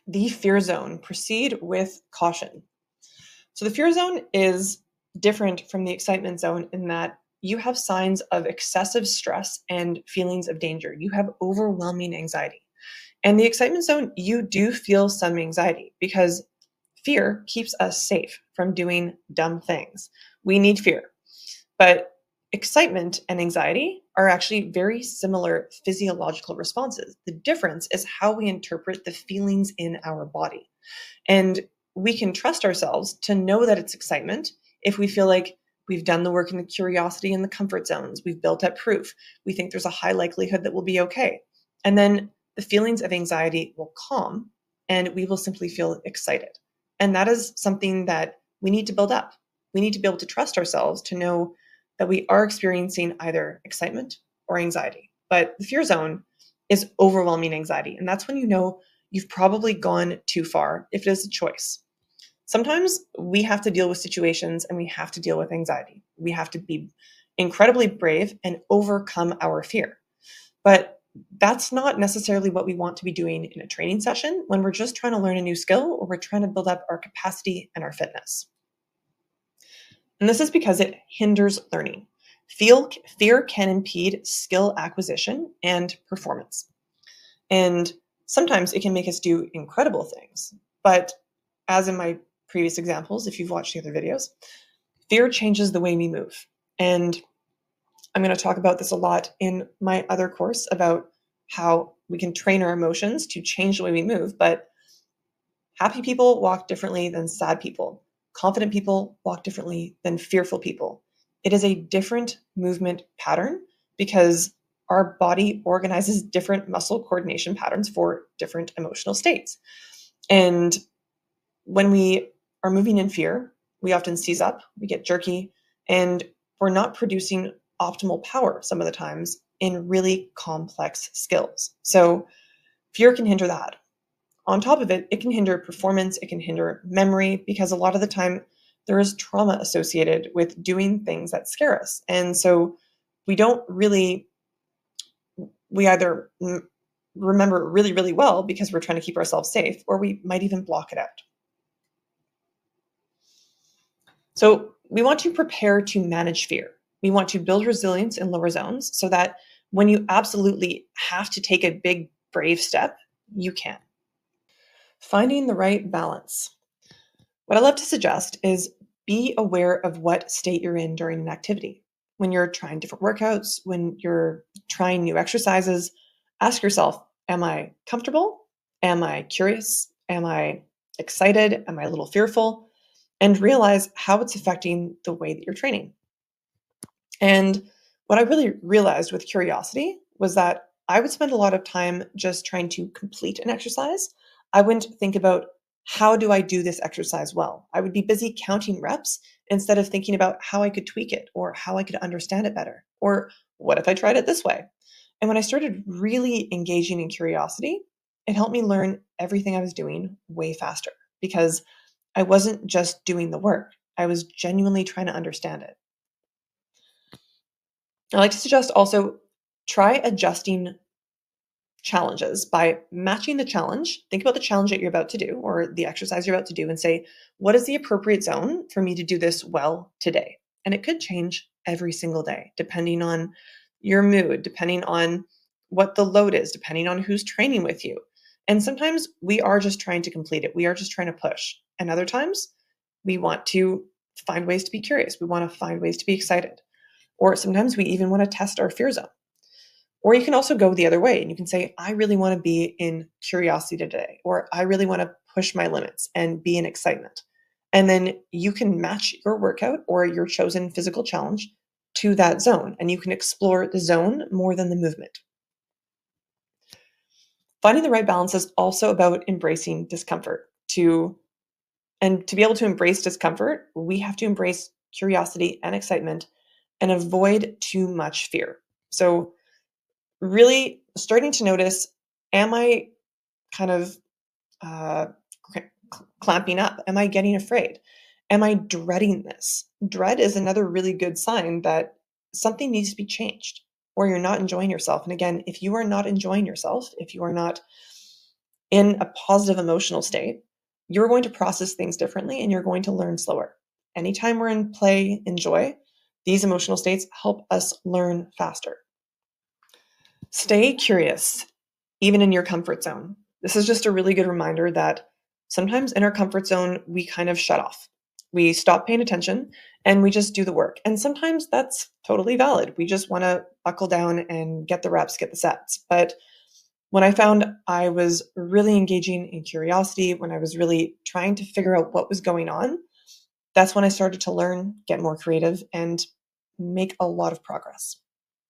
The fear zone. Proceed with caution. So the fear zone is different from the excitement zone in that you have signs of excessive stress and feelings of danger. You have overwhelming anxiety. And the excitement zone, you do feel some anxiety because fear keeps us safe from doing dumb things. We need fear. But excitement and anxiety are actually very similar physiological responses. The difference is how we interpret the feelings in our body. And we can trust ourselves to know that it's excitement if we feel like we've done the work in the curiosity and the comfort zones. We've built up proof. We think there's a high likelihood that we'll be okay. And then the feelings of anxiety will calm and we will simply feel excited. And that is something that we need to build up. We need to be able to trust ourselves to know that we are experiencing either excitement or anxiety. But the fear zone is overwhelming anxiety. And that's when you know you've probably gone too far if it is a choice. Sometimes we have to deal with situations and we have to deal with anxiety. We have to be incredibly brave and overcome our fear. But that's not necessarily what we want to be doing in a training session when we're just trying to learn a new skill or we're trying to build up our capacity and our fitness. And this is because it hinders learning. Fear can impede skill acquisition and performance. And sometimes it can make us do incredible things. But as in my previous examples, if you've watched the other videos, fear changes the way we move. And I'm going to talk about this a lot in my other course about how we can train our emotions to change the way we move. But happy people walk differently than sad people. Confident people walk differently than fearful people. It is a different movement pattern because our body organizes different muscle coordination patterns for different emotional states. And when we are moving in fear, we often seize up, we get jerky, and we're not producing optimal power some of the times in really complex skills. So fear can hinder that. On top of it, it can hinder performance, it can hinder memory, because a lot of the time there is trauma associated with doing things that scare us. And so we either remember really, really well because we're trying to keep ourselves safe, or we might even block it out. So we want to prepare to manage fear. We want to build resilience in lower zones so that when you absolutely have to take a big, brave step, you can. Finding the right balance. What I love to suggest is be aware of what state you're in during an activity. When you're trying different workouts, when you're trying new exercises, ask yourself, am I comfortable? Am I curious? Am I excited? Am I a little fearful? And realize how it's affecting the way that you're training. And what I really realized with curiosity was that I would spend a lot of time just trying to complete an exercise. I wouldn't think about how do I do this exercise well? I would be busy counting reps instead of thinking about how I could tweak it or how I could understand it better. Or what if I tried it this way? And when I started really engaging in curiosity, it helped me learn everything I was doing way faster because I wasn't just doing the work. I was genuinely trying to understand it. I like to suggest also try adjusting challenges by matching the challenge. Think about the challenge that you're about to do or the exercise you're about to do and say, what is the appropriate zone for me to do this well today? And it could change every single day, depending on your mood, depending on what the load is, depending on who's training with you. And sometimes we are just trying to complete it. We are just trying to push. And other times we want to find ways to be curious. We want to find ways to be excited. Or sometimes we even want to test our fear zone. Or you can also go the other way and you can say, I really want to be in curiosity today, or I really want to push my limits and be in excitement. And then you can match your workout or your chosen physical challenge to that zone, and you can explore the zone more than the movement. Finding the right balance is also about embracing discomfort. To be able to embrace discomfort, we have to embrace curiosity and excitement and avoid too much fear. So really starting to notice, am I kind of clamping up? Am I getting afraid? Am I dreading this? Dread is another really good sign that something needs to be changed or you're not enjoying yourself. And again, if you are not enjoying yourself, if you are not In a positive emotional state, you're going to process things differently and you're going to learn slower. Anytime we're in play and joy, these emotional states help us learn faster. Stay curious, even in your comfort zone. This is just a really good reminder that sometimes in our comfort zone, we kind of shut off. We stop paying attention and we just do the work. And sometimes that's totally valid. We just want to buckle down and get the reps, get the sets. But when I found I was really engaging in curiosity, when I was really trying to figure out what was going on, that's when I started to learn, get more creative, and make a lot of progress.